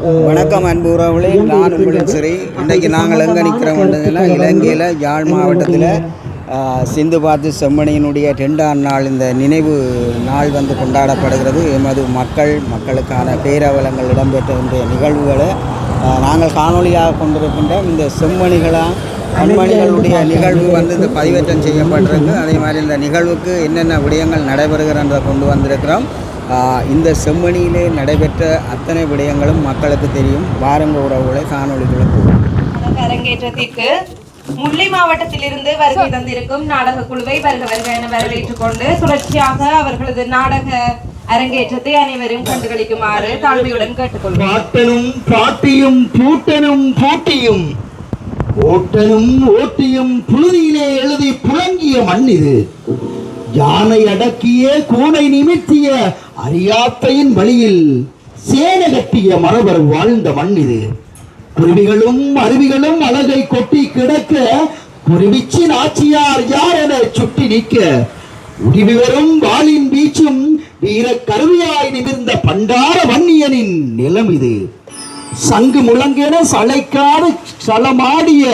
வணக்கம் அன்பு உறவுகளே, நான் உங்கள் சிறை. இன்றைக்கு நாங்கள் எங்கே நிற்கிறோம்ன்றதுனா இலங்கையில் யாழ் மாவட்டத்தில் சிந்து பாத்து செம்மணியினுடைய 2ஆம் நாள் இந்த நினைவு நாள் கொண்டாடப்படுகிறது. எமது மக்களுக்கான பேரவலங்கள் இடம்பெற்ற இன்றைய நிகழ்வுகளை நாங்கள் காணொலியாக கொண்டிருக்கின்ற இந்த கண்மணிகளுடைய நிகழ்வு இந்த பதிவேற்றம் செய்யப்பட்டிருக்கு. அதே மாதிரி இந்த நிகழ்வுக்கு என்னென்ன விடயங்கள் நடைபெறுகிறன்றதை கொண்டு வந்திருக்கிறோம். இந்த செம்மணியிலே நடைபெற்ற அத்தனை விடயங்களும் மக்களுக்கு தெரியும். பாருங்க உறவுகளை காணொலிகளுக்கு அரங்கேற்றத்திற்கு முல்லை மாவட்டத்திலிருந்து வருகை தந்திருக்கும் நாடக குழுவை வருக என வரவேற்றுக் கொண்டு தொடர்ச்சியாக அவர்களது நாடக அரங்கேற்றத்தை அனைவரும் கண்டுகளிக்குமாறு தாழ்மையுடன் கேட்டுக்கொள்கிறோம். பாட்டனும் பாட்டியும் பூட்டனும் பூட்டியும் ஓட்டனும் ஓட்டியும் புழுதியிலே எழுதி புழங்கிய மண் இது. யானை அடக்கிய கூனை நிமித்திய அரியாத்தையின் வழியில் சேனை கட்டிய மரபர் வாழ்ந்த மண் இது. குருவிகளும் அருவிகளும் அழகை கொட்டி கிடக்க குருவிச்சின் ஆட்சியார் யார் என சுட்டி நிற்க உடிவிவரும் வாளின் வீச்சும் வீர கருவியாய் நிமிர்ந்த பண்டார வன்னியனின் நிலம் இது. சங்கு முழங்கென சளைக்காடு சலமாடிய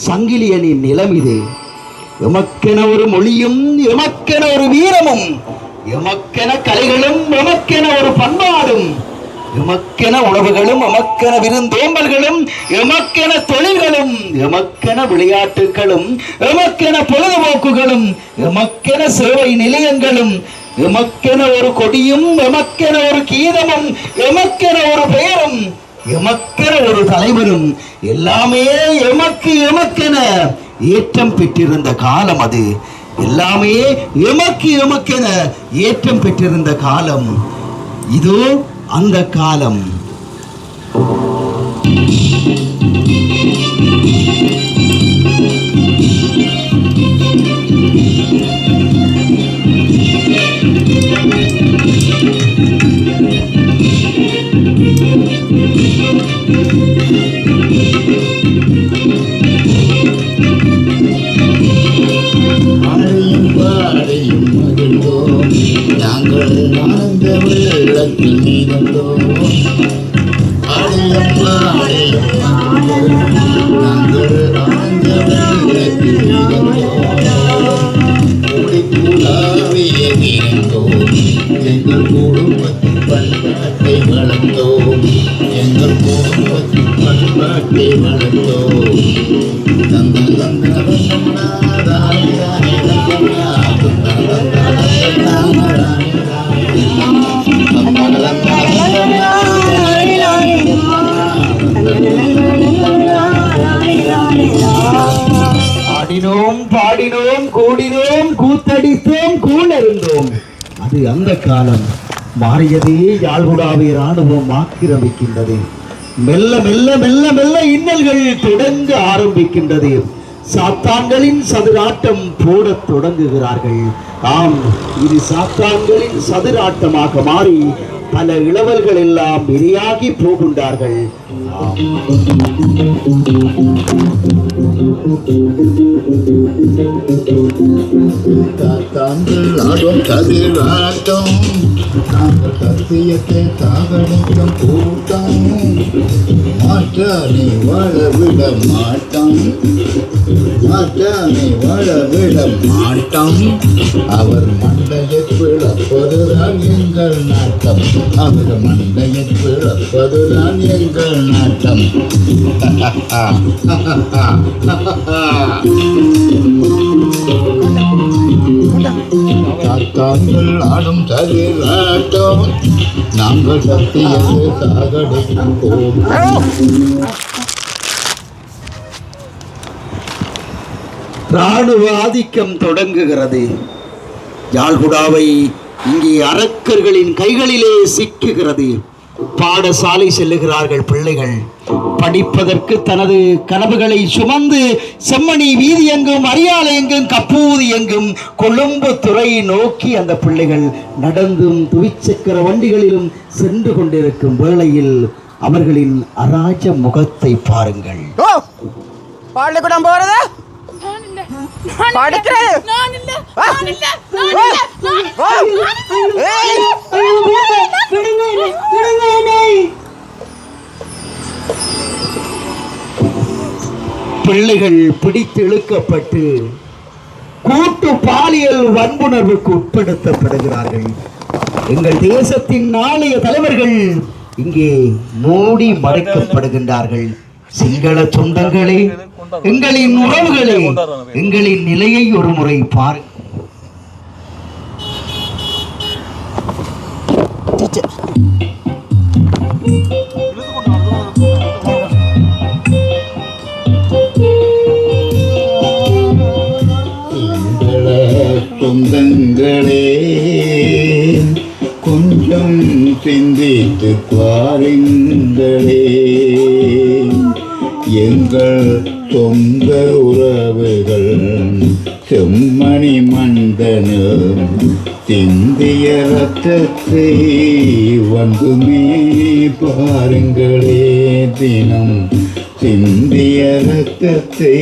சங்கிலியனின் நிலம் இது. எமக்கென ஒரு மொழியும் எமக்கென ஒரு வீரமும் எமக்கென கலைகளும் எமக்கென ஒரு பண்பாடும் எமக்கென உணவுகளும் எமக்கென விருந்தோம்பல்களும் எமக்கென தொழில்களும் எமக்கென விளையாட்டுகளும் எமக்கென பொழுதுபோக்குகளும் எமக்கென சேவை நிலையங்களும் எமக்கென ஒரு கொடியும் எமக்கென ஒரு கீதமும் எமக்கென ஒரு பெயரும் எமக்கென ஒரு தலைவரும் எல்லாமே எமக்கென ஏற்றம் பெற்றிருந்த காலம் அது. எல்லாமே எமக்கென ஏற்றம் பெற்றிருந்த காலம் இதோ அந்த காலம். பாடினோம் கூடினோம் கூத்தடித்தோம் கூழறிந்தோம். அது அந்த காலம். மாறியதே யாழ்குடாவை ராணுவம் ஆக்கிரமிக்கின்றது. மெல்ல மெல்ல மெல்ல மெல்ல இன்னல்கள் தொடங்க ஆரம்பிக்கின்றது. சாத்தான்களின் சதுராட்டம் போடத் தொடங்குகிறார்கள். ஆம், இது சாத்தான்களின் சதுராட்டமாக மாறி பல இளவல்கள் எல்லாம் இரையாகி போகின்றார்கள். தாங்கள் ஆடும் கதிராட்டம் நாங்கள் சத்தியத்தை தாகணிக்கும் கூட்டம் மாற்றானே வாழவிட மாட்டான் மாற்றானே வாழவிட மாட்டான். அவர் மண்டையை பிளப்பதுதான் எங்கள் நாட்டம். அவர் மண்டையை பிளப்பதுதான் எங்கள் நாட்டம். தாங்கள் ஆடும் சதிராட்டம் நாங்கள் சத்தியத்தை சாகடிக்கும் ராணுவ ஆதிக்கம் தொடங்குகிறது. யாழ்குடாவை இங்கே அரக்கர்களின் கைகளிலே சிக்குகிறது. பாடசாலை செல்லுகிறார்கள் பிள்ளைகள். படிப்பதற்கு தனது கனவுகளை சுமந்து செம்மணி வீதி எங்கும் அரியாலை எங்கும் கப்பூதி எங்கும் கொழும்பு துறை நோக்கி அந்த பிள்ளைகள் நடந்தும் துவிச்சக்கர வண்டிகளிலும் சென்று கொண்டிருக்கும் வேளையில் அவர்களின் அராஜ முகத்தை பாருங்கள். பள்ளிக்கூடம் போறது பிள்ளைகள் பிடித்து இழுக்கப்பட்டு கூட்டு பாலியல் வன்புணர்வுக்கு உட்படுத்தப்படுகிறார்கள். எங்கள் தேசத்தின் நாளைய தலைவர்கள் இங்கே மூடி மறைக்கப்படுகின்றார்கள். சிங்கள சொந்தங்களே, எங்களின் உறவுகளே, எங்களின் நிலையை ஒரு முறை பாருங்கள். சொந்தங்களே, கொஞ்சம் சிந்தித்து பாருங்களே. எங்கள் சொந்த உறவுகள் செம்மணி மந்தனும் சிந்திய ரத்தத்தை வந்துமே பாருங்களே. தினம் சிந்திய ரத்தத்தை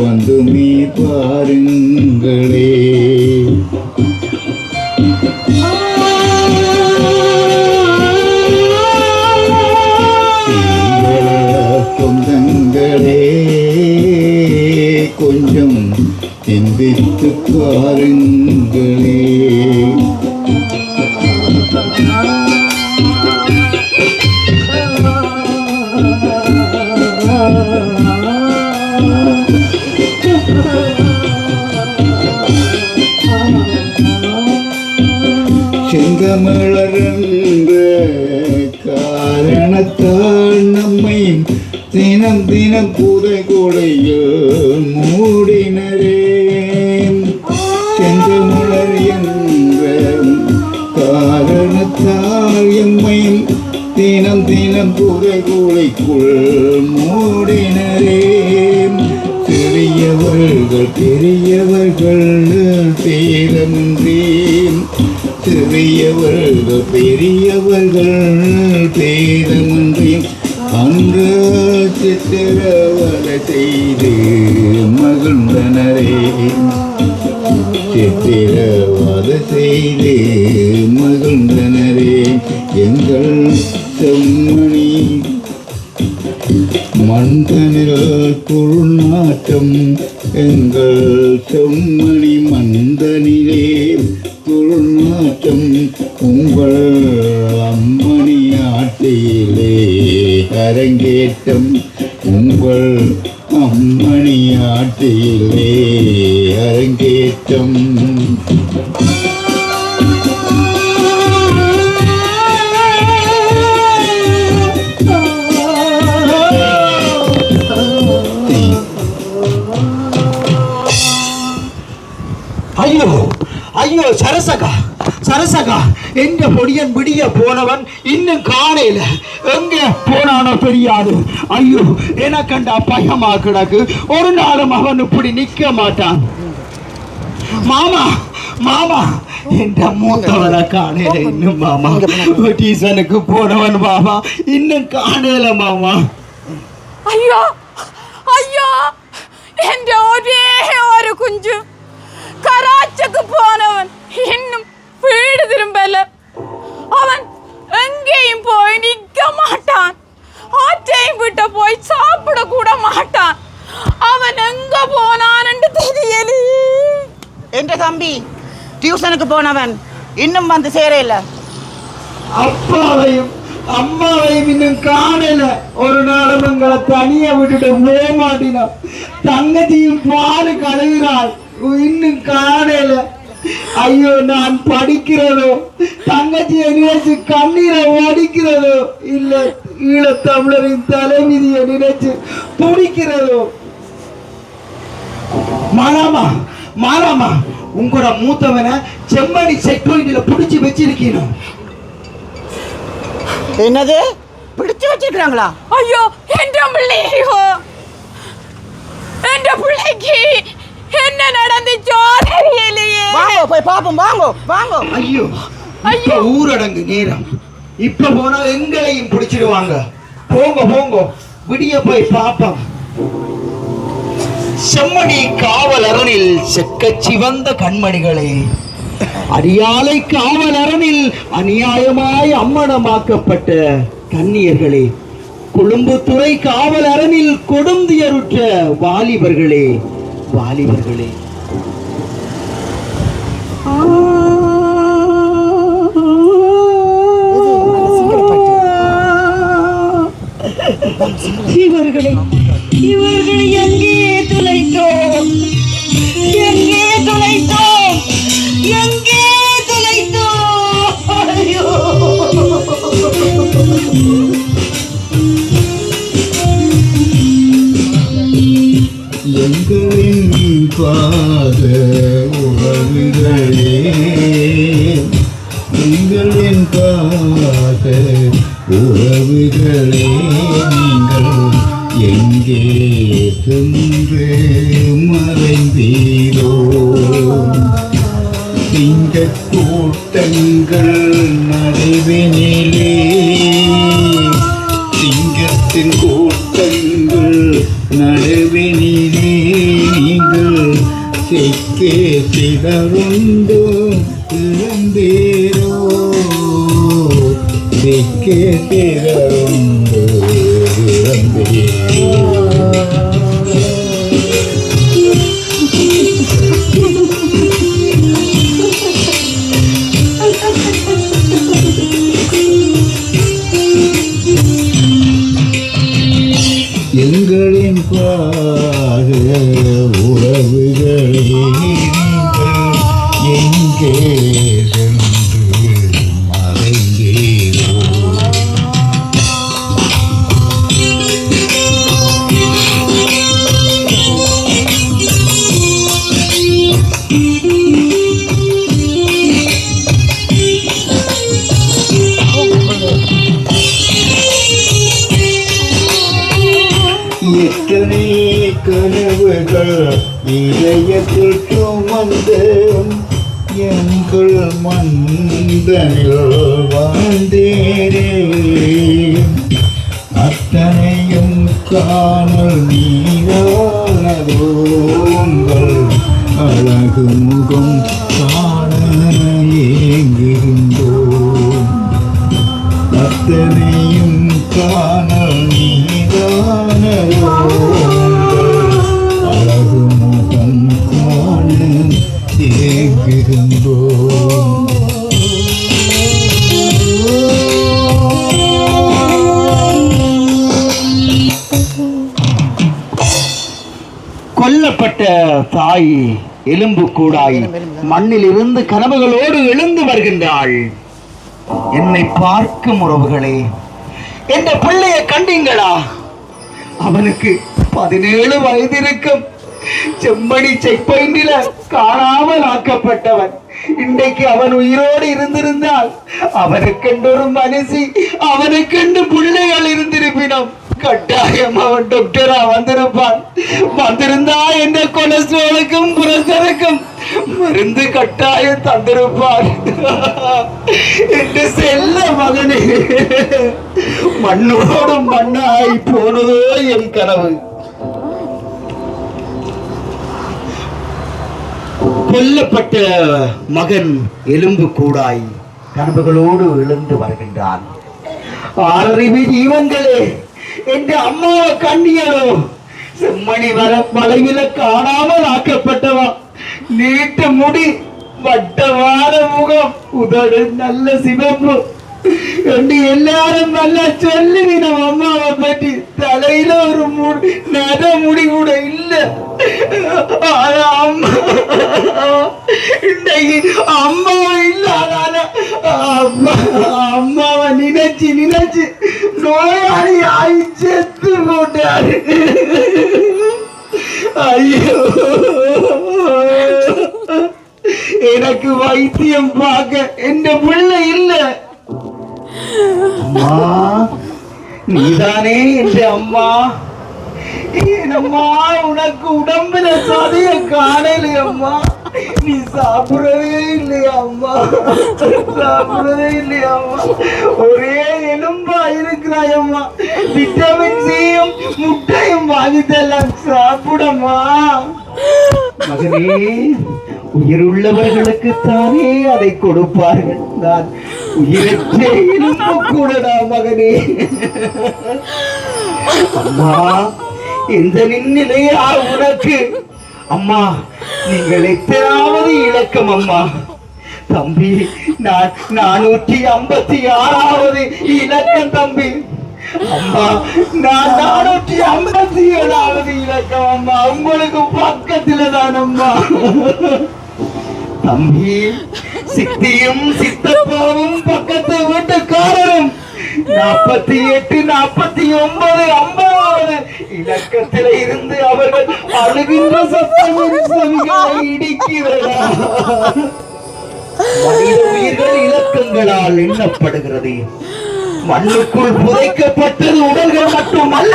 வந்துமே பாருங்களே. சொந்தங்களே, கொஞ்சம் சிந்தித்து பாருங்களே. செந்தமிழர் என்ற காரணத்தால் நம்மை தினம் தினம் கூரை கூடையில் மூடினரே. செந்தமிழர் என்ற காரணத்தால் எம்மை தினம் தினம் கூரை கூடைக்குள் மூடினரே. சிறியவர்கள் பெரியவர்கள் பேரமின்றி, சிறியவர்கள் பெரியவர்கள் பேரமின்றி அன்று சித்திரவதை செய்து மகிழ்ந்தனரே. சித்திரவதை செய்து மகிழ்ந்தனரே. எங்கள் செம்மணி மந்தனில் குருநாட்டம், எங்கள் செம்மணி மந்தனிலே குருநாட்டம். உங்கள் அம்மணி ஆட்சியிலே அரங்கேற்றம், உங்கள் அம்மணி ஆட்சியிலே அரங்கேற்றம். ஐயோ ஐயோ, சரசகா சரசகா, என்ற பொடியன் விடிய போனவன் இன்னும் காணையில எங்க போனானோ தெரியாது. ஐயோ, எனக்கண்டா பயமா கிடக்கு. ஒரு நாளும் அவன் இப்படி நிக்க மாட்டான். மாமா மாமா, என்ற மூத்தவரை காணையில இன்னும் மாமா. டீசனுக்கு போனவன் மாமா இன்னும் காணையில மாமா. ஐயோ ஐயோ, എന്റെ ഒരേ ഒരു കുഞ്ചു കറാച്ചക്ക് പോനവൻ ഇന്നും വീട് തിരുമ്പല്ല. അവൻ എങ്കേയും പോയി നിൽക്ക മാട്ടാൻ. ആറ്റയും വിട്ട പോയി സാപ്പിട കൂടെ മാട്ടാൻ. അവൻ എങ്ക പോനാനുണ്ട് തെരിയല്. എന്റെ തമ്പി ട്യൂഷനുக்கு പോനവൻ இன்னும் வந்து சேரல. அப்பாவையும் அம்மாவையும் இன்னும் காணல. ஒரு நாளும் எங்களை தனியா விட்டுட்டு போக மாட்டினோம். தங்கச்சியும் பாரு கழுகிறாள், இன்னும் காணல. ஐயோ, நான் படிக்கிறதோ தங்கச்சியை நினைச்சு கண்ணீரை ஓடிக்கிறதோ இல்ல ஈழத்தமிழரின் தலைவிதியை நினைச்சு துடிக்கிறதோ. மாலாமா மாலாமா, உங்களோட மூத்தவனை செம்மணி செக்யூரிட்டியில பிடிச்சு வச்சிருக்கீங்க. என்னது, பிடிச்சு வச்சிருக்காங்களா? ஐயோ, என்ற பிள்ளையோ, என்ற பிள்ளைக்கு என்ன நடந்துச்சோ தெரியலையே. வாங்க போய் பாப்போம், வாங்க வாங்க. ஐயோ ஐயோ, ஊரடங்கு நேரம். இப்ப போனா எங்களையும் பிடிச்சிடுவாங்க. போங்க போங்க, விடிய போய் பாப்போம். செம்மணி காவல் அரணில் செக்கச்சி வந்த கண்மணிகளே, அடியாலை காவல் அரணில் அநியாயமாய் அம்மனமாக்கப்பட்ட கன்னியர்களே, கொழும்புத்துறை காவல் அரணில் கொடுந்தியருற்ற வாலிபர்களே வாலிபர்களே, இவர்களை எங்கே துளைத்தோம், எங்கே துளைத்தோம், எங்கே துளைத்தோம்? ஐயோ! எங்களின் பாத உறவுகளே, எங்களின் பாத உறவுகளே, நீங்கள் எங்கே சென்று மறைந்தீரோ? திங்கக் கூட்டங்கள் நடுவினிலே, சிங்கத்தின் கூட்டங்கள் நடுவினிலே, நீங்கள் சிக்கே சிதறுண்டு இழந்தீரோ? சிக்கே சிதறுண்டு இழந்தீரோ? எங்களின் பாக உறவுகளே, நீங்கள் எங்கே சென்று மறைந்தீரோ? எத்தனை கனவுகள் இதயத்தில் சுமந்து எங்கள் மந்தனில் வாழ்ந்தேரே, அத்தனையும் காணல் நீரானதோ? உங்கள் அழகு முகம் காண ஏங்கிருந்தோம், அத்தனையும் காணல் நீரானதோ? அழகு முகம் காண ஏங்கிருந்தோம். கொல்லப்பட்ட தாய் எலும்பு கூடாய் மண்ணில் இருந்து கனவுகளோடு எழுந்து வருகின்றாள். என்னை பார்க்கும் உறவுகளே, என்ற பிள்ளையை கண்டீங்களா? அவனுக்கு 17 வயது இருக்கும். செம்மணி செக் பாயிண்டில காணாமல் ஆக்கப்பட்டவன். இன்றைக்கு அவன் உயிரோடு இருந்திருந்தால் அவனுக்கென்று ஒரு மனசி, அவனுக்கென்று பிள்ளைகள் இருந்திருப்பினோம். கட்டாயம் அவன் டாக்டரா வந்திருப்பான். வந்திருந்தா என்ற கொலஸ்ட்ராலுக்கும் பிரஷருக்கும் மருந்து கட்டாயம் தந்திருப்பான். என்று செல்ல மகனே, மண்ணோடு மண்ணாய் போனதோ என் கனவு. கொல்லப்பட்ட மகன் எலும்பு கூடாய் கனவுகளோடு எழுந்து வருகின்றான். ஆறறிவு ஜீவன்களே, என்ற அம்மாவை கண்ணியரோ? செம்மணி வளைவில காணாமல் ஆக்கப்பட்டவா, நீட்டு முடி, வட்டவான முகம், உதடு நல்ல சிவப்பு என்று எல்லாரும் நல்லா சொல்லுவி நம்ம அம்மாவை பற்றி. தலையில ஒரு நட முடி கூட இல்ல. இன்னைக்கு அம்மாவை இல்லாத அம்மாவை நினைச்சு நினைச்சு நோயாளி ஆகி செத்து போட்டாரு. ஐயோ, எனக்கு வைத்தியம் பார்க்க எந்த பிள்ளை இல்ல. அம்மா, நீதானே என்ற அம்மா? ஏனம்மா உனக்கு உடம்புல சதைய காணல அம்மா? நீ சாப்பிடவே இல்லையா அம்மா? சாப்பிடவே இல்லையா அம்மா? ஒரே எலும்பா இருக்கிறாய் அம்மா. விட்டமின் சியும் முட்டையும் வாங்கித்தெல்லாம் சாப்பிடமா மகனே. உயிருள்ளவர்களுக்கு தானே அதை கொடுப்பார்கள். நான் உயிரற்ற எலும்பு கூடடா மகனே. அம்மா எந்த நின்னிலையா உனக்கு அம்மா நீங்கள் எத்தனாவது இலக்கம் அம்மா தம்பி நான் 456வது இலக்கம் தம்பி அம்மா நான் 457வது இலக்கம் அம்மா உங்களுக்கு பக்கத்துல தான் அம்மா தம்பி சித்தியும் சித்தப்பாவும் பக்கத்து வீட்டுக்காரரும் 48 49 50வது இலக்கத்தில இருந்து அவர்கள் அழுகின்ற சத்தம் இடிக்கிறதா மனித உயிர்கள் இலக்கங்களால் எண்ணப்படுகிறது மண்ணுக்குள் புதைக்கப்பட்டது உடல்கள் மட்டுமல்ல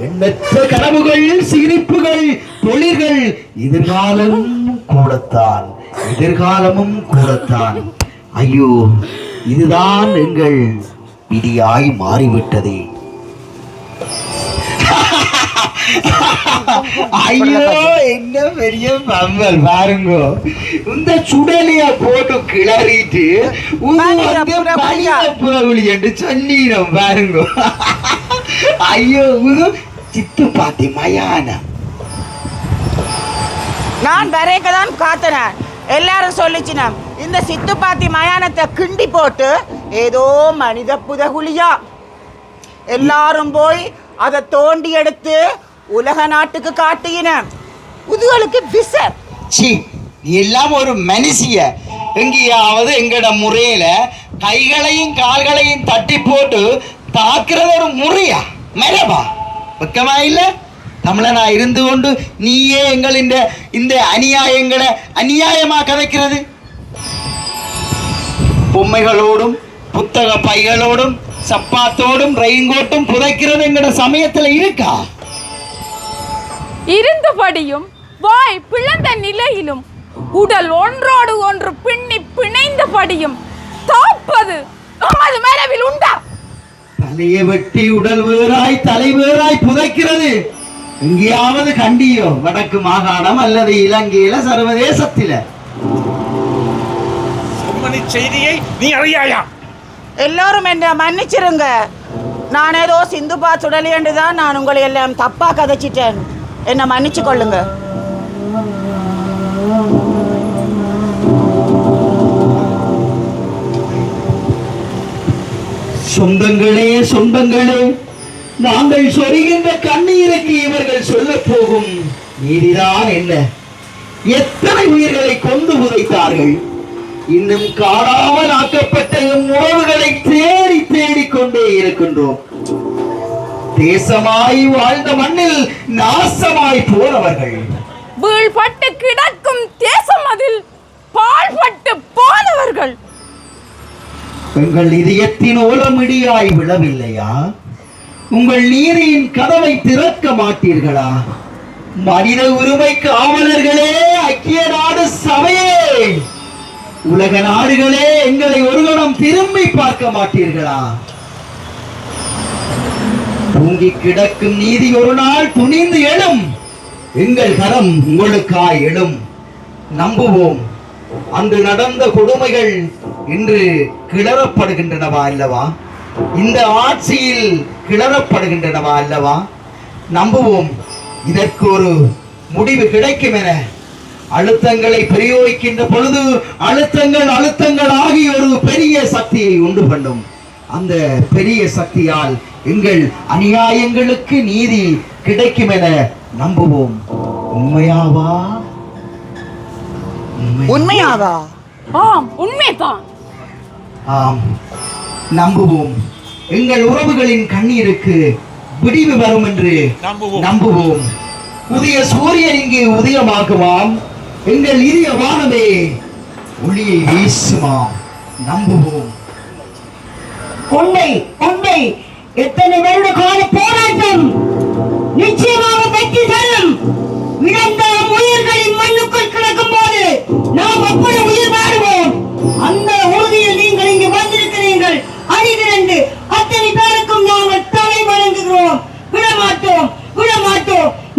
எண்ணற்ற கனவுகள் சிரிப்புகள் தொழில்கள் எதிர்காலமும் கூடத்தான் ஐயோ இதுதான் எங்கள் விதியாய் மாறிவிட்டதே ஐயோ என்ன பெரிய பம்பல் பாருங்க இந்த சுடலிய போட்டு கிளறிட்டு புறகுழி என்று சொல்லிடும் பாருங்க ஐயோ சித்து பாத்தி மயானம் நான் வரைக்கதான் காத்தனேன் எல்லாரும் சொல்லிச்சுனா இந்த சித்துப்பாத்தி மயானத்தை கிண்டி போட்டு ஏதோ மனித புதகுலியா எல்லாரும் போய் அதை தோண்டி எடுத்து உலக நாட்டுக்கு காட்டின புதுகளுக்கு விசர் சி எல்லாம் ஒரு மனுஷிய எங்கேயாவது எங்கட முறையில கைகளையும் கால்களையும் தட்டி போட்டு தாக்குறது ஒரு முறையா மரபா பக்கமா இல்ல தமிழனா இருந்து கொண்டு நீயே எங்கள் இந்த அநியாயங்களை அநியாயமா கதைக்கிறது பொம்மைகளோடும் புத்தக பைகளோடும் சப்பாத்தோடும் ரெயின்கோட்டும் புதைக்கிறது எங்கட சமயத்துல இருக்கா இருந்தபடியும் வாய் பிளந்த நிலையிலும் உடல் ஒன்றோடு ஒன்று பின்னி பிணைந்தபடியும் தாப்பது நமது மரபில் உண்டா தலையை வெட்டி உடல் வேறாய் தலை வேறாய் புதைக்கிறது எங்கேயாவது கண்டியோ வடக்கு மாகாணம் அல்லது இலங்கையில சர்வதேசத்தில செய்தியை நீ அறியாயா எல்லாரும் என்ன மன்னிச்சிருங்க நான் ஏதோ சிந்துபா சுடலி என்றுதான் நான் உங்களை எல்லாம் தப்பா கதைச்சிட்டேன் என்ன மன்னிச்சு கொள்ளுங்க சொந்தங்களே நாங்கள் சொரிகின்ற கண்ணீருக்கு இவர்கள் சொல்ல போகும் நீதிதான் என்ன எத்தனை உயிர்களை கொண்டு புதைத்தார்கள் இன்னும் காணாமல் ஆக்கப்பட்ட உறவுகளை தேடிக் கொண்டே இருக்கின்றோம் தேசமாய் வாழ்ந்த மண்ணில் நாசமாய் போனவர்கள் வீழ்பட்டு கிடக்கும் தேசம் அதில் பாழ்பட்டு போனவர்கள் உங்கள் இதயத்தின் ஓலமிடியாய் விழவில்லையா உங்கள் நீரின் கதவை திறக்க மாட்டீர்களா மனித உரிமை காவலர்களே ஐக்கிய நாடு சபையே உலக நாடுகளே எங்களை ஒருவனும் திரும்பி பார்க்க மாட்டீர்களா தூங்கி கிடக்கும் நீதி ஒரு நாள் துணிந்து எழும் எங்கள் கரம் உங்களுக்காய் எழும் நம்புவோம் அன்று நடந்த கொடுமைகள் இன்று கிளறப்படுகின்றனவா அல்லவா இந்த ஆட்சியில் கிளறப்படுகின்றனவா அல்லவா நம்புவோம் இதற்கு ஒரு முடிவு கிடைக்கும் என அழுத்தங்களை பிரயோகிக்கின்ற பொழுது அழுத்தங்கள் ஆகிய ஒரு பெரிய சக்தியை உண்டு பண்ணும் அந்த பெரிய சக்தியால் எங்கள் அநியாயங்களுக்கு நீதி கிடைக்கும் என நம்புவோம் உண்மையாவா ஆம் உண்மைதான் ஆம் நம்புவோம் எங்கள் உறவுகளின் கண்ணீருக்கு விடிவு வரும் என்று நம்புவோம் புதிய சூரியன் இங்கு உதயமாக்குவாம் எங்கள் இதய வானமே ஒளியை வீசுமாம் நம்புவோம் கொண்டை எத்தனை வருட கால போராட்டம் நிச்சயமாக வெற்றி தரும் இழந்த உயிர்களின் மண்ணுக்குள் கிடக்கும் போது நாம் அப்படி உயிர் வாடுவோம் அந்த உறுதியில் நீங்கள் இங்கு வந்திருக்கிறீர்கள் அணிதிரண்டு அத்தனை பேருக்கும் நாங்கள் தலை வணங்குகிறோம் விடமாட்டோம்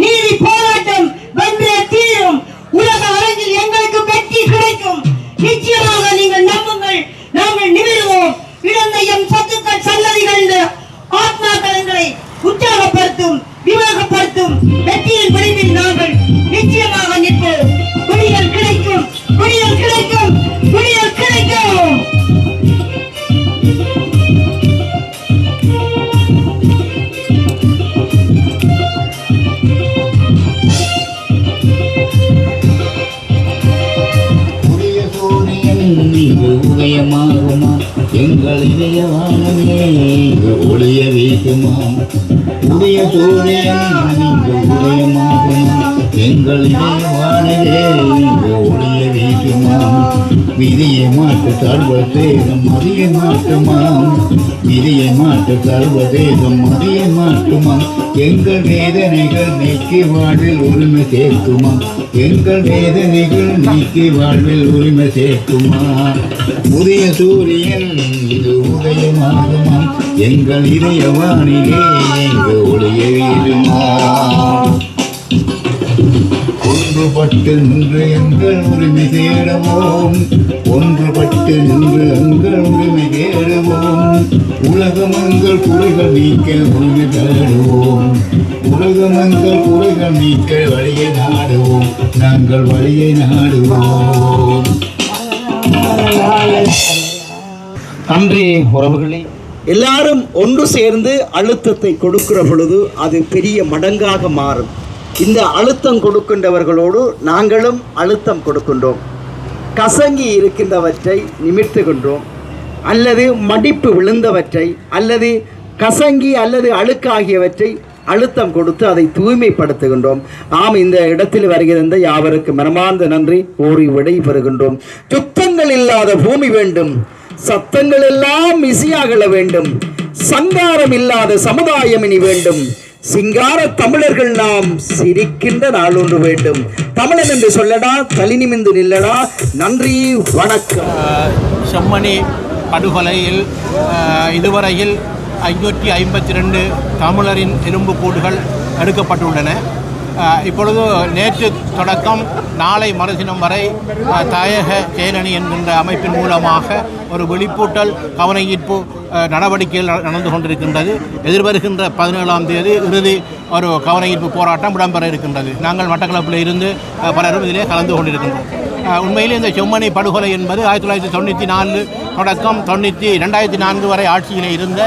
நீதி போராட்டம் வென்றே தீரும் உலக அரங்கில் எங்களுக்கு வெற்றி கிடைக்கும் நிச்சயமாக நீங்கள் நம்புங்கள் நாங்கள் நிமிடுவோம் இழந்த எம் சொத்துக்கள் சல்லதிகள் ஆத்மாக்களை உற்ற வீசுமாம் உடைய சூரியன் இங்கு உதயமாகுமா எங்களிலே வானிலே இங்கு ஒளிய வீசுமாம் விதியை மாற்று சர்வதேசம் மதியை மாற்றுமாம் விதியை மாற்று சர்வதேசம் மதியை மாற்றுமாம் எங்கள் வேதனைகள் நீக்கி வாழ்வில் உரிமை சேர்க்குமாம் எங்கள் வேதனைகள் நீக்கி வாழ்வில் உரிமை சேர்க்குமா உதய சூரியன் இது உதயமாகுமாம் எங்கள் இதயவானிலே இங்கு ஒளிய வீசுமா ஒன்றுபட்டு நின்று எங்கள் உரிமை தேடுவோம் ஒன்றுபட்டு நின்று எங்கள் உரிமை தேடுவோம் உலகம் எங்கள் குறைகள் நீக்க உரிமை தேடுவோம் உலகம் எங்கள் குறைகள் நீக்க வழியை நாடுவோம் நாங்கள் வழியை நாடுவோம். நன்றி உறவுகளே. எல்லாரும் ஒன்று சேர்ந்து அழுத்தத்தை கொடுக்கிற பொழுது அது பெரிய மடங்காக மாறும். இந்த அழுத்தம் கொடுக்கின்றவர்களோடு நாங்களும் அழுத்தம் கொடுக்கின்றோம். கசங்கி இருக்கின்றவற்றை நிமிர்த்துகின்றோம், அல்லது மடிப்பு விழுந்தவற்றை அல்லது கசங்கி அல்லது அழுக்காகியவற்றை அழுத்தம் கொடுத்து அதை தூய்மைப்படுத்துகின்றோம். ஆம், இந்த இடத்தில் வருகின்ற யாவருக்கு மனமார்ந்த நன்றி கூறி விடை பெறுகின்றோம். சுத்தங்கள் இல்லாத பூமி வேண்டும், சத்தங்கள் எல்லாம் இசையாகல வேண்டும், சங்காரம் இல்லாத சமுதாயம் இனி வேண்டும், சிங்கார தமிழர்கள் நாம் சிரிக்கின்ற நாள் ஒன்று வேண்டும். தமிழன் என்று சொல்லடா, தலி நிமிந்து நில்லடா. நன்றி, வணக்கம். செம்மணி படுகொலையில் இதுவரையில் 552 தமிழரின் எலும்புக்கூடுகள் எடுக்கப்பட்டுள்ளன. இப்பொழுது நேற்று தொடக்கம் நாளை மறுதினம் வரை தாயக செயலணி என்கின்ற அமைப்பின் மூலமாக ஒரு விழிப்பூட்டல் கவன ஈர்ப்பு நடவடிக்கைகள் நடந்து கொண்டிருக்கின்றது. எதிர்வருகின்ற 17ஆம் தேதி இறுதி ஒரு கவன ஈர்ப்பு போராட்டம் இடம்பெற இருக்கின்றது. நாங்கள் மட்டக்களப்பில் இருந்து பலரும் இதிலே கலந்து கொண்டிருக்கின்றோம். உண்மையிலே இந்த செம்மணி படுகொலை என்பது 1994 தொடக்கம் 2004 வரை ஆட்சியிலே இருந்த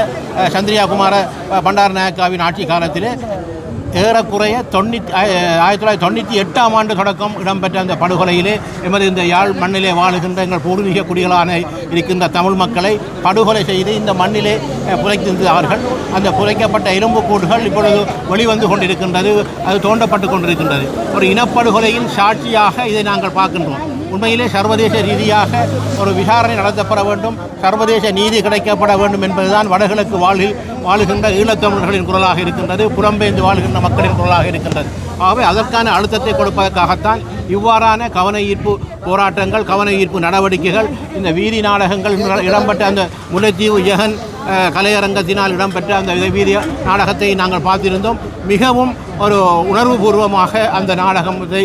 சந்திரியா குமார பண்டாரநாயக்காவின் ஆட்சி காலத்திலே ஏறக்குறைய 1998ஆம் ஆண்டு தொடக்கம் இடம்பெற்ற அந்த படுகொலையிலே எமது இந்த யாழ் மண்ணிலே வாழுகின்ற எங்கள் பூர்வீக குடிகளான இருக்கின்ற தமிழ் மக்களை படுகொலை செய்து இந்த மண்ணிலே புதைத்திருந்தார்கள். அந்த புதைக்கப்பட்ட எலும்புக்கூடுகள் இப்பொழுது வெளிவந்து கொண்டிருக்கின்றது, அது தோண்டப்பட்டு கொண்டிருக்கின்றது. ஒரு இனப்படுகொலையின் சாட்சியாக இதை நாங்கள் பார்க்கின்றோம். உண்மையிலே சர்வதேச ரீதியாக ஒரு விசாரணை நடத்தப்பட வேண்டும், சர்வதேச நீதி கிடைக்கப்பட வேண்டும் என்பதுதான் வடகிழக்கு வாழுகின்ற ஈழத்தமிழர்களின் குரலாக இருக்கின்றது, புறம்பெயர்ந்து வாழ்கின்ற மக்களின் குரலாக இருக்கின்றது. ஆகவே அதற்கான அழுத்தத்தை கொடுப்பதற்காகத்தான் இவ்வாறான கவன ஈர்ப்பு போராட்டங்கள், கவன ஈர்ப்பு நடவடிக்கைகள், இந்த வீதி நாடகங்கள் இடம்பெற்ற அந்த முல்லைத்தீவு ஜெகன் கலையரங்கத்தினால் இடம்பெற்ற அந்த வீதி நாடகத்தை நாங்கள் பார்த்திருந்தோம். மிகவும் ஒரு உணர்வுபூர்வமாக அந்த நாடகத்தை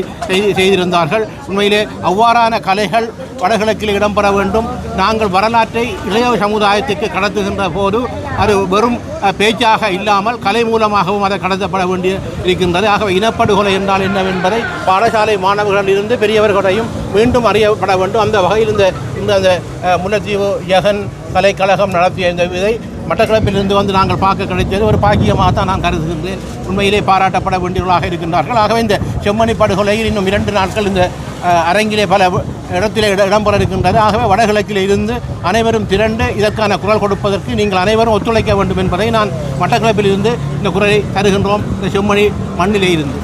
செய்திருந்தார்கள். உண்மையிலே அவ்வாறான கலைகள் வடகிழக்கில் இடம்பெற வேண்டும். நாங்கள் வரலாற்றை இளைய சமுதாயத்துக்கு கடத்துகின்ற போது அது வெறும் பேச்சாக இல்லாமல் கலை மூலமாகவும் அதை கடத்தப்பட வேண்டிய இருக்கின்றது. ஆகவே இனப்படுகொலை என்றால் என்னவென்பதை பாடசாலை மாணவர்கள் இருந்து பெரியவர்களையும் மீண்டும் அறியப்பட வேண்டும். அந்த வகையில் இந்த முல்லைத்தீவு ஜெகன் கலைக்கழகம் நடத்திய இந்த இதை மட்டக்களப்பிலிருந்து வந்து நாங்கள் பார்க்க கிடைத்தது ஒரு பாக்கியமாக தான் நான் கருதுகின்றேன். உண்மையிலே பாராட்டப்பட வேண்டியவர்களாக இருக்கின்றார்கள். ஆகவே இந்த செம்மணி படுகொலையில் இன்னும் 2 நாட்கள் இந்த அரங்கிலே பல இடத்திலே இடம்பெற இருக்கின்றது. ஆகவே வடகிழக்கில் இருந்து அனைவரும் திரண்டு இதற்கான குரல் கொடுப்பதற்கு நீங்கள் அனைவரும் ஒத்துழைக்க வேண்டும் என்பதை நான் மட்டக்களப்பில் இருந்து இந்த குரலை தருகின்றோம், இந்த செம்மணி மண்ணிலே இருந்து.